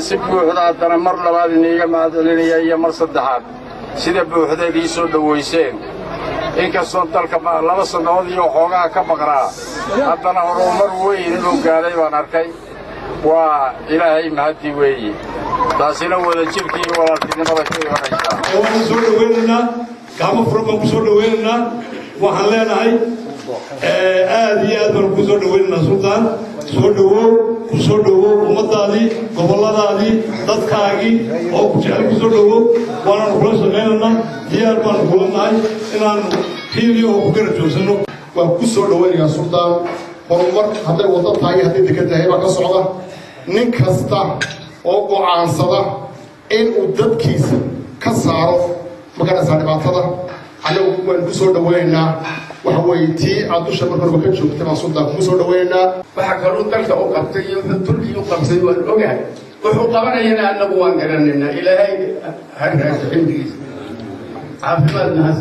si buuxda haddana mar labaad iniiga mahadcelinaya iyo mar saddexaad sida buuxda idii soo dhowayseen inkastoo dalka 2 sannadood iyo xoogaa ka maqnaa haddana horumar weyn inuu gaadhay baan arkay waa ilaahay mahadii weeye taasina wada jirkii iyo walaaltinimada ka imanaysaa waan soo dhaweynaynaa gacmo furan baan ku soo dhaweynaynaa waxaan leenahay aad iyo aad baan ku soo dhaweynaynaa sultaan soo dhawow ku soo dhawow ummadaadii gobolladaadii dadkaagii oo ku jecel ku soo dhawow waananu kula shaqaynaynaa diyaar baanu kula nahay inaanu hiiliyo oo ku gara joogsano waan ku soo dhaweynayaa sultaan horumar hadday wada tahay hadday degan tahay baa ka socda nin kasta oo go'aansada inuu dadkiisa ka saaro maganaysaa dhibaatada anagu waan ku soo dhaweynaynaa waxa weeye tii aad dusha markaba ka joogtay baan sultaan ku soo dhaweynaynaa waxa kaloo dalka u qabtay iyo turkiga u qabtay waan ogahay wuxuu qabanayana annagu waan garanaynaa ilaahay ha raajo xilligiisa caafimaad nahas